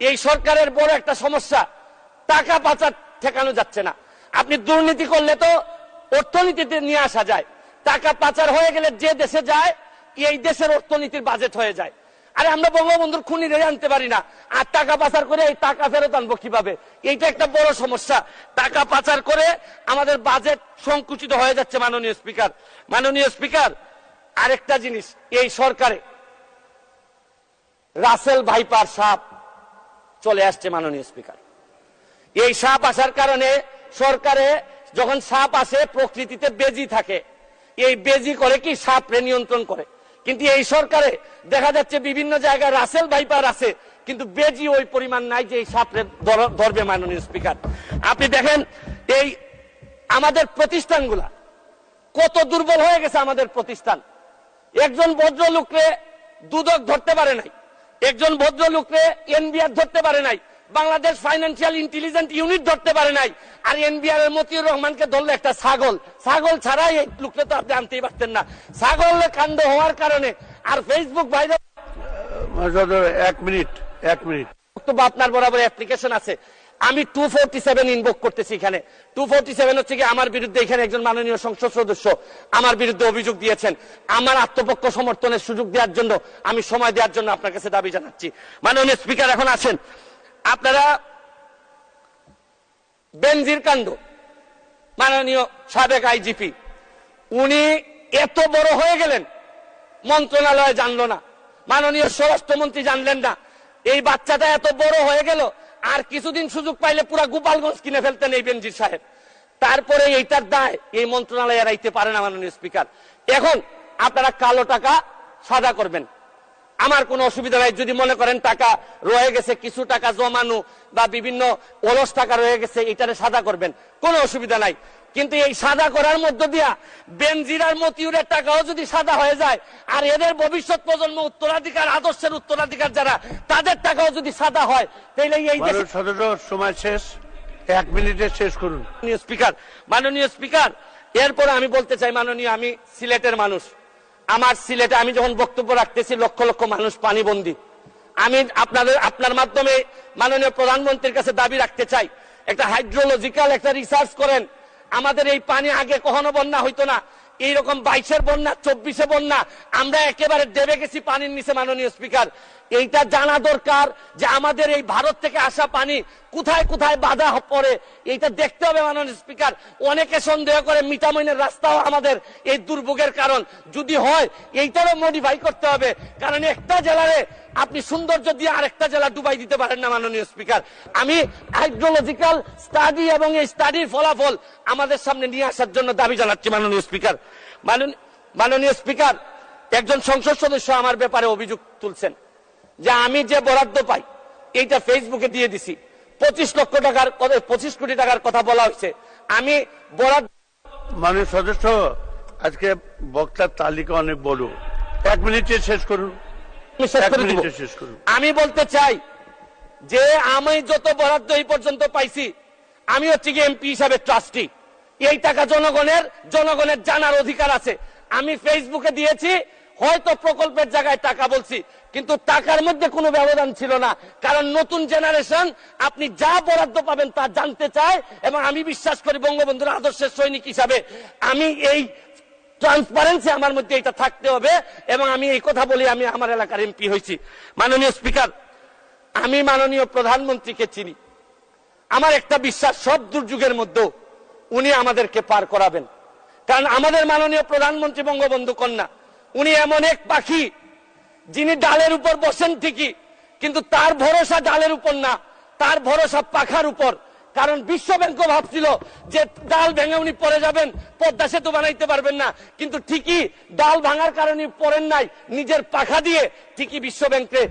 এই সরকারের বড় একটা সমস্যা, টাকা পাচার ঠেকানো যাচ্ছে না। আপনি দুর্নীতি করলে তো অর্থনীতিতে নিয়ে আসা যায়, টাকা পাচার হয়ে গেলে যে দেশে যায় এই দেশের অর্থনীতির বাজেট হয়ে যায়। আরে আমরা বঙ্গবন্ধুর খুনিরে আনতে পারি না, আর টাকা পাচার করে এই টাকা ফেরত আনবো কিভাবে? এইটা একটা বড় সমস্যা। টাকা পাচার করে আমাদের বাজেট সংকুচিত হয়ে যাচ্ছে। মাননীয় স্পিকার, আরেকটা জিনিস, এই সরকারে রাসেল ভাইপার সাপ চলে আসছে। মাননীয় স্পিকার, এই সাপ আসার কারণে সরকারে যখন সাপ আসে প্রকৃতিতে বেজি থাকে, এই বেজি করে কি সাপরে নিয়ন্ত্রণ করে। কিন্তু এই সরকারে দেখা যাচ্ছে বিভিন্ন জায়গায় রাসেল ভাইপার আছে, কিন্তু বেজি ওই পরিমাণ নাই যে এই সাপরে ধরবে। মাননীয় স্পিকার, আপনি দেখেন এই আমাদের প্রতিষ্ঠানগুলা কত দুর্বল হয়ে গেছে। আমাদের প্রতিষ্ঠান, একজন ভদ্রলোকরে দুদক ধরতে পারে নাই, একজন ভদ্রলোকরে এনবিআর ধরতে পারে নাই, বাংলাদেশ ফাইন্যান্সিয়াল ইন্টেলিজেন্স ইউনিট ধরতে পারে নাই। আর এনবিআর এর মতিউর রহমানকে ধরলে একটা ছাগল ছাড়াই এই লোকটা তো আপনি আনতেই পারতেন না। ছাগল কাণ্ড হওয়ার কারণে আর ফেসবুক বাইরে 1 মিনিট বক্তব্য আপনার বরাবর অ্যাপ্লিকেশন আছে। আমি 247 ইনভোক করতেছি। এখানে 247 হচ্ছে কি আমার বিরুদ্ধে, এখানে একজন মাননীয় সংসদ সদস্য আমার বিরুদ্ধে অভিযোগ দিয়েছেন। আমার আত্মপক্ষ সমর্থনের সুযোগ দেওয়ার জন্য, আমি সময় দেওয়ার জন্য আপনার কাছে দাবি জানাচ্ছি। মাননীয় স্পিকার, এখন আসেন আপনারা বেনজির কাণ্ড, মাননীয় সাবেক আইজিপি উনি এত বড় হয়ে গেলেন, মন্ত্রণালয় জানলো না, মাননীয় স্বরাষ্ট্রমন্ত্রী জানলেন না। এই বাচ্চাটা এত বড় হয়ে গেল, আর কিছুদিন সুযোগ পাইলে পুরা গোপালগঞ্জ কিনে ফেলতেন এই বেনজির সাহেব। তারপরে এইটার দায় এই মন্ত্রণালয় এড়াইতে পারে না। মাননীয় স্পিকার, এখন আপনারা কালো টাকা সাদা করবেন, আমার কোনো অসুবিধা নাই। যদি মনে করেন টাকা রয়ে গেছে, কিছু টাকা জমানো বা বিভিন্ন অলস টাকা রয়ে গেছে, এটারে সাদা করবেন, কোনো অসুবিধা নাই। কিন্তু এই সাদা করার মধ্য দিয়া বেনজির আর মতিউরের টাকাও যদি সাদা হয়ে যায়, আর এদের ভবিষ্যৎ প্রজন্ম উত্তরাধিকার, আদর্শের উত্তরাধিকার যারা, তাদের টাকাও যদি সাদা হয়, তাহলে এই সময় শেষ, 1 মিনিটে শেষ করুন। মাননীয় স্পিকার, এরপরে আমি বলতে চাই, মাননীয়, আমি সিলেটের মানুষ। আমার সিলেটে আমি যখন বক্তব্য রাখতেছি লক্ষ লক্ষ মানুষ পানিবন্দী। আমি আপনার মাধ্যমে মাননীয় প্রধানমন্ত্রীর কাছে দাবি রাখতে চাই, একটা হাইড্রোলজিক্যাল একটা রিসার্চ করেন। আমাদের এই পানি আগে কখনো বন্যা হইতো না, এইরকম 22-এর বন্যা, 24-এ বন্যা, আমরা একেবারে ডেবে গেছি পানির নিচে। মাননীয় স্পিকার, এইটা জানা দরকার যে আমাদের এই ভারত থেকে আসা পানি কোথায় কোথায় বাধা পড়ে, এইটা দেখতে হবে। মাননীয় স্পিকার, অনেকে সন্দেহ করে মিঠামইনের রাস্তাও আমাদের এই দুর্ভোগের কারণ। যদি হয় এইটারও মডিফাই করতে হবে, কারণ একটা জেলারে আপনি সৌন্দর্য দিয়ে আরেকটা জেলা ডুবাই দিতে পারেন না। মাননীয় স্পিকার, আমি হাইড্রোলজিক্যাল স্টাডি এবং এই স্টাডির ফলাফল আমাদের সামনে নিয়ে আসার জন্য দাবি জানাচ্ছি। মাননীয় স্পিকার, একজন সংসদ সদস্য আমার ব্যাপারে অভিযোগ তুলছেন যে আমি যে বরাদ্দ পাই এইটা ফেসবুকে দিয়ে দিছি। 25 কোটি টাকার কথা বলা হয়েছে। আমি বরাদ্দ, মাননীয় সদস্য, আজকে বক্তার তালিকা অনেক বড়, 1 মিনিটে শেষ করুন। আমি বলতে চাই যে আমি যত বরাদ্দ এই পর্যন্ত পাইছি, আমি হচ্ছে কি এমপি হিসাবে ট্রাস্টি। এই টাকা জনগণের জানার অধিকার আছে। আমি ফেসবুকে দিয়েছি, হয়তো প্রকল্পের জায়গায় টাকা বলছি, কিন্তু টাকার মধ্যে কোনো ব্যবধান ছিল না। কারণ নতুন জেনারেশন আপনি যা বরাদ্দ পাবেন তা জানতে চায়, এবং আমি বিশ্বাস করি বঙ্গবন্ধুর আদর্শের সৈনিক হিসাবে আমি এই ট্রান্সপারেন্সি আমার মধ্যে এটা থাকতে হবে, এবং আমি এই কথা বলি আমি আমার এলাকার এমপি হয়েছি। মাননীয় স্পিকার, আমি মাননীয় প্রধানমন্ত্রীকে চিনি। আমার একটা বিশ্বাস, সব দুর্যোগের মধ্যেও উনি আমাদেরকে পার করাবেন। কারণ আমাদের মাননীয় প্রধানমন্ত্রী বঙ্গবন্ধু কন্যা, উনি এমন এক পাখি যিনি ডালের উপর বসেন ঠিকই, কিন্তু তার ভরসা ডালের উপর না, তার ভরসা পাখার উপর। কারণ বিশ্ব ব্যাংকও ভাবছিল যে ডাল ভেঙে উনি পড়ে যাবেন, পদ্মা সেতু বানাইতে পারবেন না, কিন্তু ঠিকই ডাল ভাঙার কারণে পড়েন নাই, নিজের পাখা দিয়ে ঠিকই বিশ্ব ব্যাংকে